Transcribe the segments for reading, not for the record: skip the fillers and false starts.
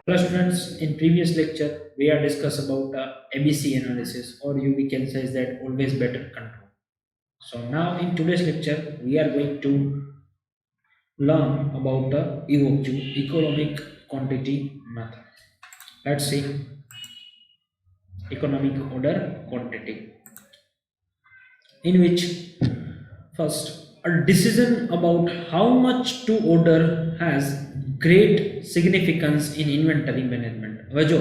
Hello students, in previous lecture we are discussed about ABC analysis, or you we can say is that always better control. So now in today's lecture we are going to learn about the EOQ, economic quantity method. Let's see economic order quantity, in which first a decision about how much to order has great significance in inventory management. હવે જો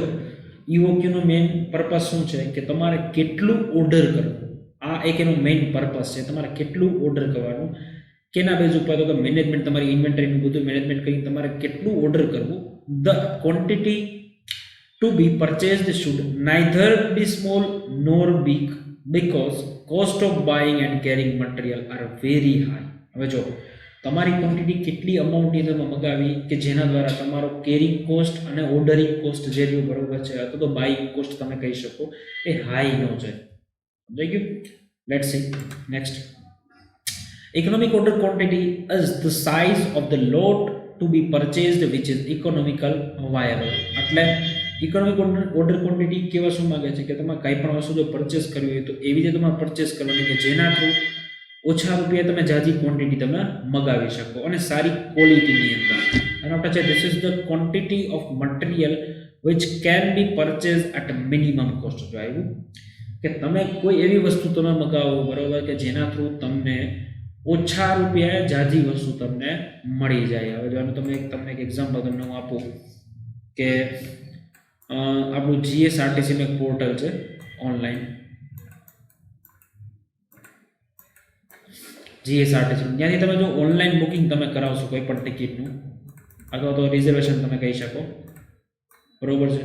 EOQ નો main purpose શું છે કે તમારે કેટલું order કરવું, આ એક એનો મેઇન પર્પસ છે. તમારે કેટલું ઓર્ડર કરવાનું, કેના બેઝ ઉપર તો કે મેનેજમેન્ટ, તમારી ઇન્વેન્ટરીનું બધું મેનેજમેન્ટ કરીને તમારે કેટલું ઓર્ડર કરવું. The quantity to be purchased should neither be small nor big because cost of buying and carrying material are very high. હવે જો તમારી ક્વોન્ટિટી કેટલી અમાઉન્ટની તમે મગાવી કે જેના દ્વારા તમારો કેરિંગ કોસ્ટ અને ઓર્ડરિંગ કોસ્ટ જે રહ્યો બરોબર છે, અથવા તો બાઇંગ કોસ્ટ તમે કહી શકો, એ હાઈ ન છે. સમજાઈ ગયું? Let's see next. Economic order quantity is the size of the lot to be purchased which is economical viable. એટલે ઇકોનોમિક ઓર્ડર ક્વોન્ટિટી કેવા શું માંગે છે કે તમે કંઈ પણ વસ્તુ જો પરચેસ કરવી હોય તો એવી રીતે તમારે પરચેસ કરવાની કે જેના થ્રુ ઓછા રૂપિયા તમે જાજી ક્વોન્ટિટી તમે મગાવી શકો અને સારી ક્વોલિટીની અંદર. અને આપણે છે this is the quantity of material which can be purchase at minimum cost. જો આવ્યું કે તમે કોઈ એવી વસ્તુ તમે મગાવો બરોબર કે જેના થ્રુ તમને ઓછા રૂપિયા જાજી વસ્તુ તમને મળી જાય. હવે જો તમને એક એક્ઝામ્પલ તમને હું આપું કે આપણું જીએસઆરટીસીનું એક પોર્ટલ છે ઓનલાઈન, જીએસઆરટીસી. ત્યાંથી તમે જો ઓનલાઈન બુકિંગ તમે કરાવશો કોઈ પણ ટિકિટનું અથવા તો રિઝર્વેશન તમે કહી શકો, બરોબર છે,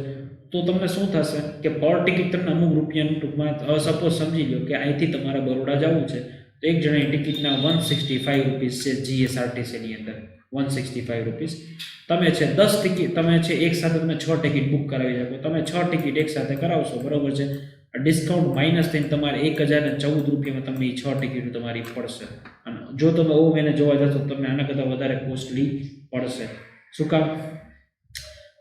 તો તમને શું થશે કે પર ટિકિટ તમને અમુક રૂપિયાનું ટૂંકમાં સપોઝ સમજી લો કે અહીંથી તમારે બરોડા જવું છે તો એક જણાની ટિકિટના 165 રૂપીસ છે જીએસઆરટીસીની અંદર. 165 રૂપીસ તમે છે 10 ટિકિટ તમે છે એક સાથે તમે 6 ટિકિટ બુક કરાવી શકો. તમે 6 ટિકિટ એક સાથે કરાવશો બરોબર છે, ડિસ્કાઉન્ટ માઇનસ થઈને તમારે 1014 રૂપિયામાં તમને એ 6 ટિકિટ તમારી પડશે. અને જો તમે ઓ મહિને જોવા જશો તો તમને આના કરતાં વધારે કોસ્ટલી પડશે. શું કામ?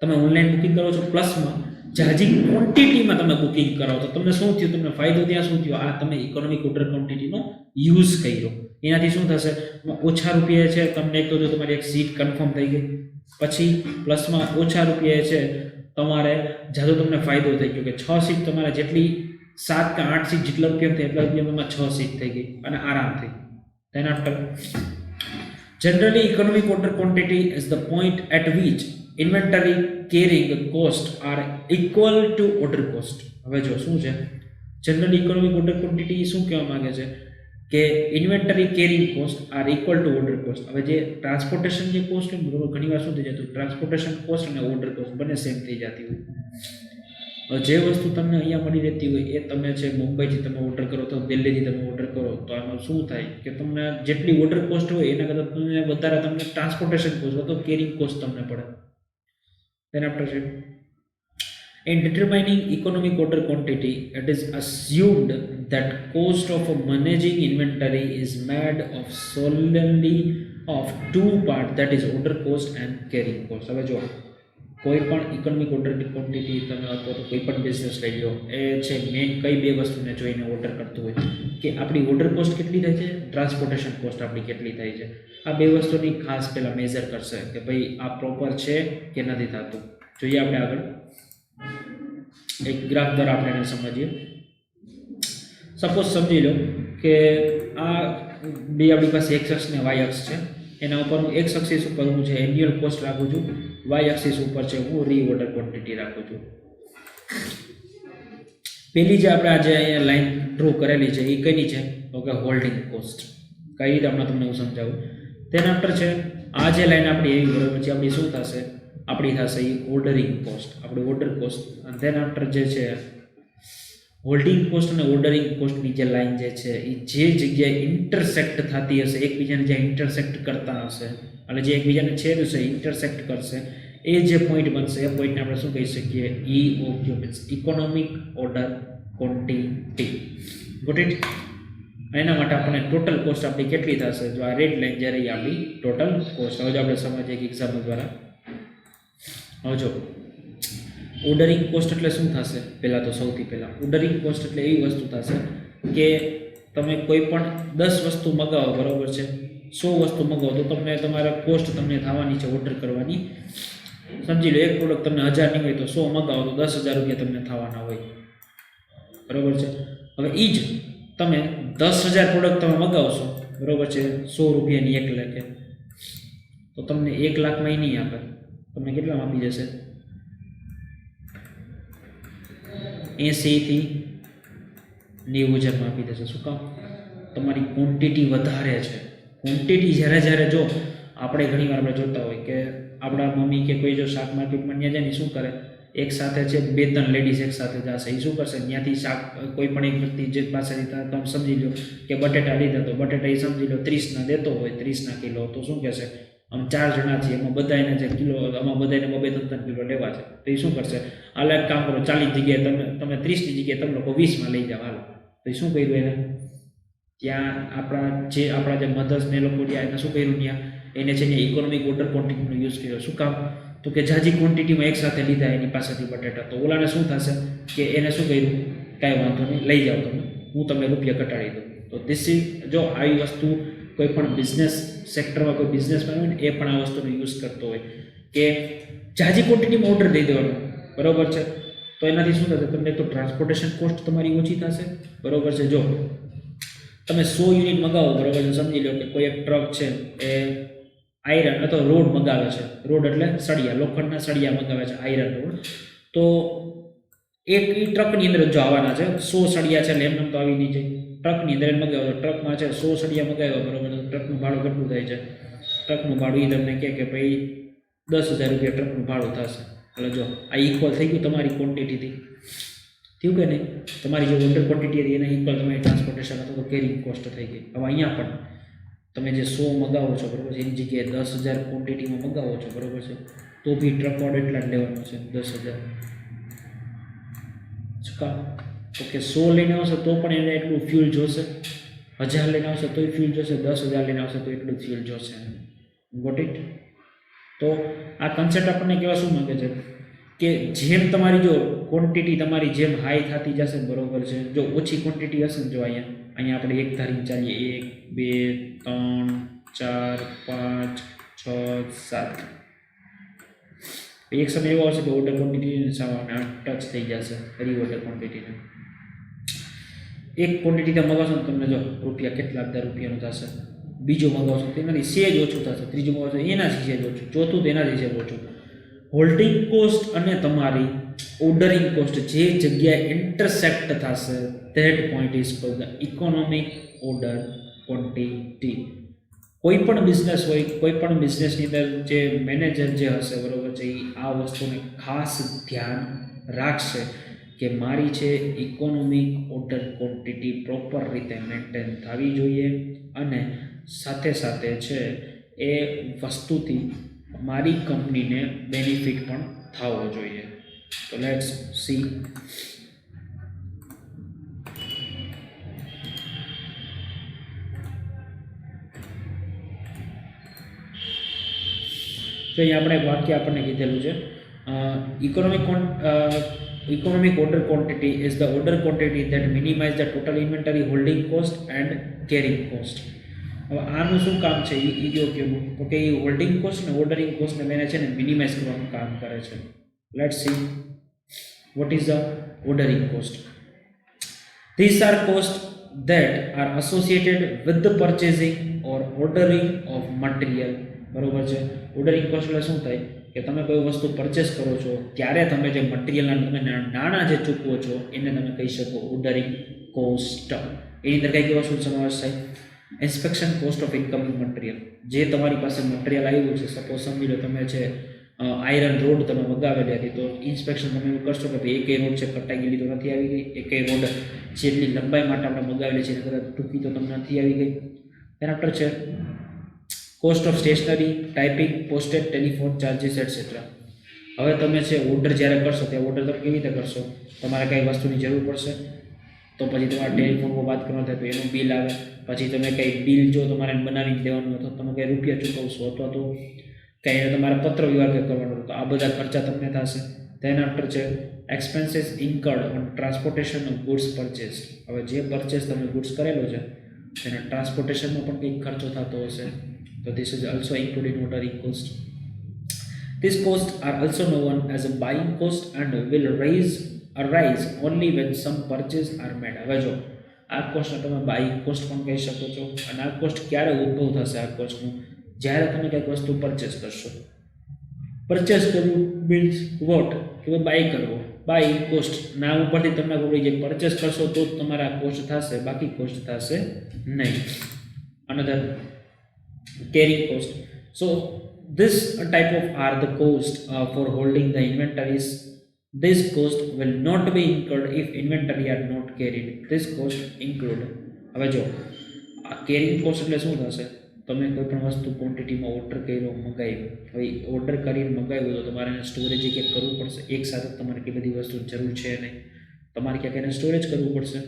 તમે ઓનલાઈન બુકિંગ કરો છો, પ્લસમાં જાજી ક્વોન્ટિટીમાં તમે બુકિંગ કરાવો તો તમને શું થયું, તમને ફાયદો ત્યાં શું થયો, આ તમે ઇકોનોમિક ઓર્ડર ક્વોન્ટિટીનો યુઝ કર્યો. એનાથી શું થશે, ઓછા રૂપિયા છે તમને એક તો જો તમારી એક સીટ કન્ફર્મ થઈ ગઈ, પછી પ્લસમાં ઓછા રૂપિયા છે તમારે જાજો તમને ફાયદો થઈ ગયો કે 6 સીટ તમારે જેટલી 7 કે 8 સીટ જેટલા રૂપિયા થાય એટલા રૂપિયામાં 6 સીટ થઈ ગઈ અને આરામથી. Then after, generally economic order quantity is the point at which inventory carrying cost are equal to order cost. હવે જો શું છે જનરલી ઇકોનોમિક ઓર્ડર ક્વોન્ટિટી શું કહેવા માંગે છે કે inventory carrying cost are equal to order cost. હવે જે ટ્રાન્સપોર્ટેશન જે કોસ્ટ હોય બરોબર, ઘણીવાર શું થઈ જતું, ટ્રાન્સપોર્ટેશન કોસ્ટ અને ઓર્ડર કોસ્ટ બંને સેમ થઈ જતી હોય. જે વસ્તુ તમને અહીંયા મળી રહેતી હોય એ તમે છે મુંબઈથી તમે ઓર્ડર કરો તો દિલ્હીથી તમે ઓર્ડર કરો તો આમાં શું થાય કે તમને જેટલી ઓર્ડર કોસ્ટ હોય એના કરતાં તમને વધારે તમને ટ્રાન્સપોર્ટેશન કોસ્ટ અથવા કેરિંગ કોસ્ટ તમને પડે. Then after that, in determining economic order quantity, it is assumed that cost of managing inventory is made of solely of two parts, that is order cost and carrying cost. હવે જો કોઈ પણ economic order quantity તમે અથવા તો કોઈ પણ business લઈ લો, એ છે મેઇન કઈ બે વસ્તુને જોઈને ઓર્ડર કરતું હોય કે આપણી ઓર્ડર કોસ્ટ કેટલી થાય છે, ટ્રાન્સપોર્ટેશન કોસ્ટ આપણી કેટલી થાય છે. આ બે વસ્તુની ખાસ પહેલાં મેઝર કરશે કે ભાઈ આ પ્રોપર છે કે નથી થતું. જોઈએ આપણે આગળ એક ગ્રાફ દ્વારા આપણે એને સમજીએ. સપોઝ સમજી લો કે આ બે આપણી પાસે એક્સ અક્ષ ને વાય અક્ષ છે. એના ઉપર હું એક્સ એક્સિસ ઉપર હું છે એન્યુઅલ કોસ્ટ રાખું છું, વાય એક્સિસ ઉપર છે હું રીઓર્ડર ક્વોન્ટિટી રાખું છું. પેલી જે આપણે આજે અહીંયા લાઈન ડ્રો કરેલી છે એ કઈની છે તો કે હોલ્ડિંગ કોસ્ટ. કઈ રીતે હમણાં તમને હું સમજાવું. તેના આફ્ટર છે આ જે લાઈન આપણી એવી બરોબર છે, આપણી શું થશે, આપણી થશે એ ઓર્ડરિંગ કોસ્ટ, આપણી ઓર્ડર કોસ્ટ. અને તેના આફ્ટર જે છે હોલ્ડિંગ કોસ્ટ અને ઓર્ડરિંગ કોસ્ટની જે લાઈન જે છે એ જે જગ્યાએ ઇન્ટરસેક્ટ થતી હશે, એકબીજાને જ્યાં ઇન્ટરસેક્ટ કરતા હશે અને જે એકબીજાને છેદશે ઇન્ટરસેક્ટ કરશે, એ જે પોઈન્ટ બનશે એ પોઈન્ટને આપણે શું કહી શકીએ, EOQ means economic order quantity. Got it? એના માટે આપણને ટોટલ કોસ્ટ આપણી કેટલી થશે, જો આ રેડ લાઈન જ્યારે આપણી ટોટલ કોસ્ટ. હવે જો આપણે સમજીએ એક એક્ઝામ્પલ દ્વારા. હવે જો ઓર્ડરિંગ કોસ્ટ એટલે શું થશે? પહેલાં તો સૌથી પહેલાં ઓર્ડરિંગ કોસ્ટ એટલે એવી વસ્તુ થશે કે તમે કોઈ પણ 10 વસ્તુ મગાવો, બરાબર છે, 100 વસ્તુ મગાવો તો તમને તમારા કોસ્ટ તમને થવાની છે ઓર્ડર કરવાની. સમજી લો એક પ્રોડક્ટ તમને 1000ની હોય તો 100 મગાવો તો 10,000 રૂપિયા તમને થવાના હોય, બરાબર છે. હવે એ જ તમે 10,000 પ્રોડક્ટ તમે મગાવશો, બરાબર છે, 100 રૂપિયાની 1 લાખે, તો તમને 1 લાખમાં નહીં આપે, તમને કેટલામાં આપી જશે? 80 થી 90,000માં આપી દેશે. શું કામ? તમારી ક્વોન્ટિટી વધારે છે. ક્વોન્ટિટી જ્યારે જો આપણે ઘણીવાર આપણે જોતા હોય કે આપણા મમ્મી કે કોઈ જો શાક માર્કેટમાં ત્યાં જાય ને શું કરે, એક સાથે છે 2-3 લેડીઝ એક સાથે જશે, એ શું કરશે, ત્યાંથી શાક કોઈ પણ એક વ્યક્તિ જે પાસેથી તમે સમજી લો કે બટેટા લીધા, તો બટેટા એ સમજી લો 30ના દેતો હોય, 30ના કિલો, તો શું કહેશે, આમ 4 જણા છીએ, એમાં બધાને જે કિલો, આમાં બધાને 2-3 કિલો લેવા છે, તો એ શું કરશે, હાલ એક કામ કરો, 40 જગ્યાએ તમે 30ની જગ્યાએ તમે લોકો 20માં લઈ જાઓ, હાલો. તો એ શું કર્યું એને, ત્યાં આપણા જે મધર્સ ને લોકો ત્યાં એને શું કર્યું, ત્યાં એને છે ને ઇકોનોમિક ઓર્ડર ક્વોન્ટિટીનો યુઝ કર્યો. શું કામ? તો કે જાજી ક્વોન્ટિટીમાં એકસાથે લીધા એની પાસેથી બટેટા, તો ઓલાને શું થશે કે એને શું કર્યું, કાંઈ વાંધો નહીં, લઈ જાઓ તમે, હું તમને રૂપિયા ઘટાડી દઉં. તો ધીસ ઇઝ, જો આવી વસ્તુ કોઈ પણ બિઝનેસ સેક્ટરમાં કોઈ બિઝનેસમેન હોય ને એ પણ આ વસ્તુનો યુઝ કરતો હોય કે જાજી ક્વોન્ટિટીમાં ઓર્ડર દઈ દેવાનો, બરાબર છે. તો એનાથી શું થશે, તમને તો ટ્રાન્સપોર્ટેશન કોસ્ટ તમારી ઓછી થશે, બરાબર છે. જો તમે 100 યુનિટ મગાવો, બરાબર છે, સમજી લો કે કોઈ એક ટ્રક છે એ આયરન અથવા રોડ મગાવે છે, રોડ એટલે સળિયા, લોખંડના સળિયા મગાવે છે, આયરન રોડ, તો એક એ ટ્રકની અંદર જો આવવાના છે 100 સળિયા છે, એમને તો આવી નહીં જાય, ટ્રકની અંદર મગાવ્યો, ટ્રકમાં છે 100 સળિયા મગાવ્યો, બરાબર, ટ્રકનું ભાડું કેટલું થાય છે, ટ્રકનું ભાડું એ તમને કે ભાઈ 10,000 રૂપિયા ટ્રકનું ભાડું થશે. એટલે જો આ ઇક્વલ થઈ ગયું તમારી ક્વોન્ટિટીથી, થયું કે નહીં, તમારી જે ઓર્ડર ક્વોન્ટિટી હતી એને ઇક્વલ તમારી ટ્રાન્સપોર્ટેશન અથવા તો કેરિંગ કોસ્ટ થઈ ગઈ. હવે અહીંયા પણ તમે જે 100 મગાવો છો, બરાબર છે, એની જગ્યાએ 10,000 ક્વોન્ટિટીમાં મગાવો છો, બરાબર છે, તો બી ટ્રક વાળો એટલા જ લેવાનો છે, 10,000. શું કામ? તો કે 100 લઈને આવશે તો પણ એને એટલું ફ્યુલ જોશે, 1000 લઈને આવશે તોય ફ્યુલ જોશે, 10,000 લઈને આવશે તો એટલું ફ્યુલ જોશે. Got it? તો આ કન્સેપ્ટ આપણને કહેવા શું માંગે છે કે જેમ તમારી જો ક્વોન્ટિટી તમારી જેમ હાઈ થતી જશે, બરાબર છે, જો ઓછી ક્વોન્ટિટી હશે ને, જો અહીંયા આપણે એક ધારી ચાલીએ, 1 2 3 4 5 6 7, એક સમય એવો આવશે કે ઓર્ડર ક્વોન્ટિટી સામે ટચ થઈ જશે રી ઓર્ડર ક્વોન્ટિટીને. એક ક્વોન્ટિટી તમે મગાવશો ને તમને જો રૂપિયા કેટલા બધા રૂપિયાનું થશે, બીજો મગાવશો તો એનાથી સેજ ઓછું થશે, ત્રીજું મગાવશો એનાથી સેજ ઓછું, ચોથું તો એનાથી સેજ ઓછું. હોલ્ડિંગ કોસ્ટ અને તમારી ઓર્ડરિંગ કોસ્ટ જે જગ્યાએ ઇન્ટરસેક્ટ થશે, that point is called the economic order quantity. કોઈ પણ બિઝનેસ હોય, કોઈ પણ બિઝનેસની અંદર જે મેનેજર જે હશે, બરાબર છે, એ આ વસ્તુને ખાસ ધ્યાન રાખશે કે મારી છે ઇકોનોમિક ઓર્ડર ક્વોન્ટિટી પ્રોપર રીતે મેન્ટેન થવી જોઈએ અને સાથે સાથે છે એ વસ્તુથી મારી કંપનીને બેનિફિટ પણ થવો જોઈએ. તો લેટ્સ સી. તો અહીંયા આપણે વાક્ય આપણને કીધેલું છે, economic order quantity is the order quantity that minimize the total inventory holding cost and carrying cost. હવે આનું શું કામ છે એ જો કેવું, તો કે એ હોલ્ડિંગ કોસ્ટ ને ઓર્ડરિંગ કોસ્ટને બેને છે ને મિનિમાઇઝ કરવાનું કામ કરે છે. Let's see what is the ordering cost. This are cost that are associated with the purchasing or ordering of material. બરોબર છે. ઓર્ડરિંગ કોસ્ટ એટલે શું થાય કે તમે કોઈ વસ્તુ પરચેસ કરો છો ત્યારે તમે જે મટીરિયલના તમે નાણાં જે ચૂકવો છો એને તમે કહી શકો ઓર્ડરિંગ કોસ્ટ. એની અંદર કઈ કેવા શું સમાવેશ થાય? Inspection cost of incoming material. જે તમારી પાસે મટીરિયલ આવ્યું છે, સપોઝ સમજી લો તમે છે આયરન રોડ તમે મગાવેલી હતી, તો ઇન્સ્પેક્શન તમે એવું કરશો કે ભાઈ એકેય રોડ છે કટાઈ ગયેલી તો નથી આવી ગઈ, એકેય રોડ જેટલી લંબાઈ માટે આપણે મગાવેલી છે કદાચ ટૂંકી તો તમને નથી આવી ગઈ. એના છે cost of stationery, typing, postage, telephone charges etcetera. હવે તમે છે ઓર્ડર જ્યારે કરશો ત્યાં ઓર્ડર તમે કેવી રીતે કરશો? તમારે કઈ વસ્તુની જરૂર પડશે તો પછી તમારે ટેલિફોનમાં વાત કરવાનું થાય તો એનું બિલ આવે, પછી તમે કંઈ બિલ જો તમારે બનાવી દેવાનું અથવા તમે કંઈ રૂપિયા ચૂકવશો અથવા તો કંઈ તમારે પત્ર વ્યવહાર કરવાનો તો આ બધા ખર્ચા તમને થશે. ધેન આફ્ટર છે expenses incurred on transportation of goods purchase. હવે જે પરચેસ તમે ગુડ્સ કરેલો છે તેના ટ્રાન્સપોર્ટેશનમાં પણ કંઈક ખર્ચો થતો હશે, તો this is also include in ordering cost. These costs are also known as a buying cost and will arise only when some purchase are made. હવે જો આ કોસ્ટને તમે બાઇંગ કોસ્ટ પણ કહી શકો છો, અને આ કોસ્ટ ક્યારે ઉદ્ભવ થશે આ કોસ્ટનું? જ્યારે તમે કંઈક વસ્તુ પરચેસ કરશો. પરચેસ કરવું મીન્સ વોટ, કે બાય કરવો, બાય કોસ્ટ. ના ઉપરથી તમને ખબર જે પરચેસ કરશો તો જ તમારા કોસ્ટ થશે, બાકી કોસ્ટ થશે નહીં. Another carrying cost. So this type of are the cost for holding the inventories. This cost will not be incurred if inventory are not carried. This cost include. હવે જો આ કેરિંગ કોસ્ટ એટલે શું થશે? તમે કોઈ પણ વસ્તુ ક્વોન્ટિટીમાં ઓર્ડર કર્યો, મંગાવ્યો. હવે ઓર્ડર કરીને મંગાવ્યું તો તમારે એને સ્ટોરેજ ક્યાંક કરવું પડશે. એક સાથે તમારે એટલી બધી વસ્તુ જરૂર છે નહીં, તમારે ક્યાંક એને સ્ટોરેજ કરવું પડશે.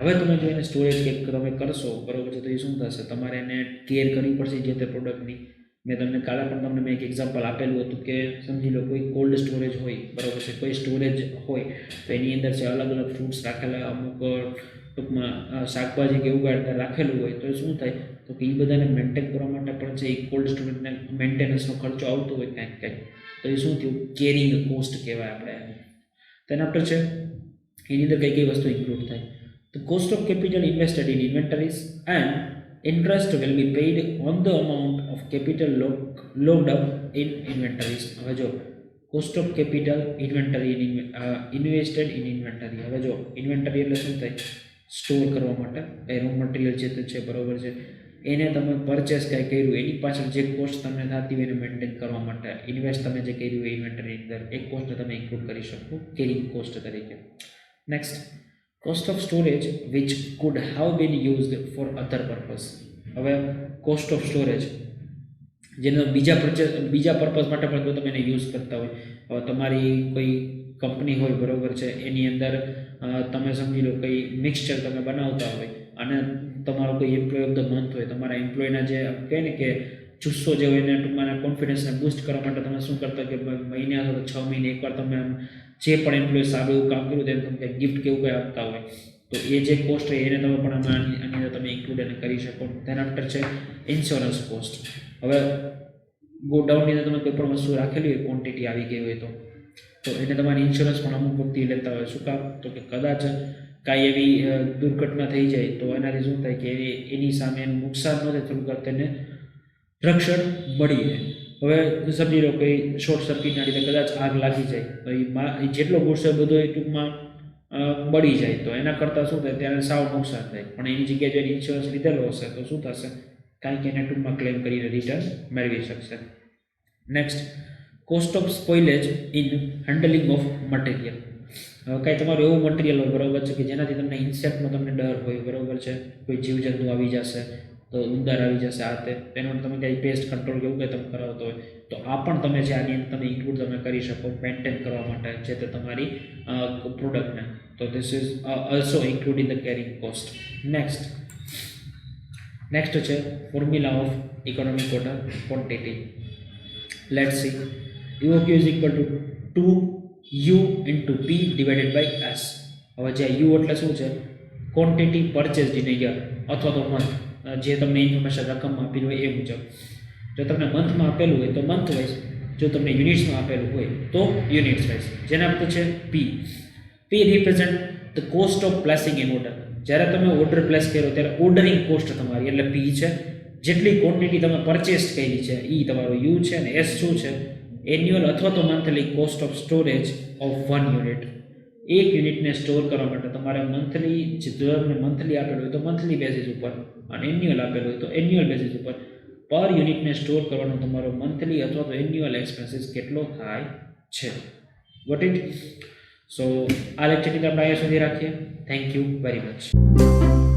હવે તમે જો એને સ્ટોરેજ ક્યાંક તમે કરશો, બરાબર છે, તો એ શું થશે? તમારે એને કેર કરવી પડશે જે તે પ્રોડક્ટની. મેં તમને કાલે પણ તમને મેં એક એક્ઝામ્પલ આપેલું હતું કે સમજી લો કોઈ કોલ્ડ સ્ટોરેજ હોય, બરાબર છે, કોઈ સ્ટોરેજ હોય તો એની અંદર છે અલગ અલગ ફ્રૂટ્સ રાખેલા, અમુક ટૂંકમાં શાકભાજી કે એવું કાંઈ રાખેલું હોય, તો શું થાય તો કે એ બધાને મેન્ટેન કરવા માટે પણ છે એ કોલ્ડ સ્ટોરેજને મેન્ટેનન્સનો ખર્ચો આવતો હોય કાંઈક, તો એ શું થયું? કેરિંગ કોસ્ટ કહેવાય આપણે. તેના પર છે એની અંદર કઈ કઈ વસ્તુ ઇન્ક્લુડ થાય? તો cost of capital invested in inventories and interest will be paid on the amount of capital locked up in inventories. હવે જો cost of capital inventory invested in inventory. હવે જો ઇન્વેન્ટરી એટલે શું થાય? સ્ટોર કરવા માટે એ રો મટીરિયલ જે છે, બરાબર છે, એને તમે પરચેસ કાંઈ કર્યું એની પાછળ જે કોસ્ટ તમને થતી હોય એને મેન્ટેન કરવા માટે ઇન્વેસ્ટ તમે જે કર્યું હોય ઇન્વેન્ટરીની અંદર એ કોસ્ટને તમે ઇન્ક્લુડ કરી શકો કેરિંગ કોસ્ટ તરીકે. Next, cost of storage which could have been used four other purpose. હવે કોસ્ટ ઓફ સ્ટોરેજ જેનો બીજા પર્પઝ માટે પણ જો તમે એને યુઝ કરતા હોય. હવે તમારી કોઈ કંપની હોય, બરાબર છે, એની અંદર તમે સમજી લો કંઈ મિક્સચર તમે બનાવતા હોય અને તમારો કોઈ એમ્પ્લોય ઓફ ધ મંથ હોય, તમારા એમ્પ્લોયના જે કહે ને કે જુસ્સો જે હોય એને ટૂંકમાં કોન્ફિડન્સને બૂસ્ટ કરવા માટે તમે શું કરતા કે મહિને અથવા 6 મહિને એકવાર તમે જે પણ એમ્પ્લોય સારું એવું કામ કર્યું તેને તમે ગિફ્ટ કેવું કંઈ આપતા હોય, તો એ જે કોસ્ટ હોય એને તમે પણ આની અંદર તમે ઇન્ક્લુડ એને કરી શકો. તેના આફ્ટર છે ઇન્સ્યોરન્સ કોસ્ટ. હવે ગોડાઉનની અંદર તમે કોઈ પણ વસ્તુ રાખેલી હોય, ક્વોન્ટિટી આવી ગઈ હોય તો એને તમારે ઇન્સ્યોરન્સ પણ અમુક વખતે લેતા હોય. શું કામ? તો કે કદાચ કાંઈ એવી દુર્ઘટના થઈ જાય તો એનાથી શું થાય કે એની સામે એનું નુકસાન ન થાય, થોડુંક તેને રક્ષણ મળી રહે. હવે સમજી લો કોઈ શોર્ટ સર્કિટના લીધે કદાચ આગ લાગી જાય તો એ જેટલો ગુસ્સો બધો એ ટૂંકમાં બળી જાય, તો એના કરતાં શું થાય ત્યારે સાવ નુકસાન થાય. પણ એની જગ્યાએ જો એને ઇન્સ્યોરન્સ લીધેલો હશે તો શું થશે? કાંઈક એને ટૂંકમાં ક્લેમ કરીને રિટર્ન મેળવી શકશે. Next, cost of spoilage in handling of material. હવે કાંઈ તમારું એવું મટીરિયલ હોય, બરાબર છે, કે જેનાથી તમને ઇન્સેક્ટનો તમને ડર હોય, બરાબર છે, કોઈ જીવજંતુ આવી જશે તો ઉંદર આવી જશે, આ તે તેનો તમે કંઈ પેસ્ટ કંટ્રોલ કેવું કંઈ તમે કરાવતો હોય તો આ પણ તમે છે આની અંદર તમે ઇન્ક્લુડ તમે કરી શકો મેન્ટેન કરવા માટે છે તે તમારી પ્રોડક્ટને. તો this is also include in the carrying cost. Next છે formula of economic order quantity. Let's see. EOQ is equal to 2U into P divided by S. હવે જે U એટલે શું છે? ક્વોન્ટિટી પરચેઝડ ઇન યર અથવા તો month. જે તમને ઇન્ફોર્મેશન રકમમાં આપેલું હોય એ મુજબ. જો તમને મંથમાં આપેલું હોય તો મંથ વાઇઝ, જો તમને યુનિટ્સમાં આપેલું હોય તો યુનિટ્સ વાઇઝ. જેના પર છે P. P represent the cost of placing in order. જ્યારે તમે ઓર્ડર પ્લેસ કર્યો ત્યારે ઓર્ડરિંગ કોસ્ટ તમારી એટલે P છે. જેટલી ક્વોન્ટિટી તમે પરચેસ કરી છે એ તમારો U છે, અને S શું છે? એન્યુઅલ અથવા તો monthly cost of storage of 1 unit. એક યુનિટને સ્ટોર કરવા માટે તમારે મંથલી, જે તમને મંથલી આપેલું હોય તો મંથલી બેસિસ ઉપર, અને એન્યુઅલ આપેલું હોય તો એન્યુઅલ બેસિસ ઉપર પર યુનિટને સ્ટોર કરવાનો તમારો મંથલી અથવા તો એન્યુઅલ એક્સપેન્સીસ કેટલો થાય છે. What it? સો આ લેક્ચરની આપણે અહીંયા સુધી રાખીએ. Thank you very much.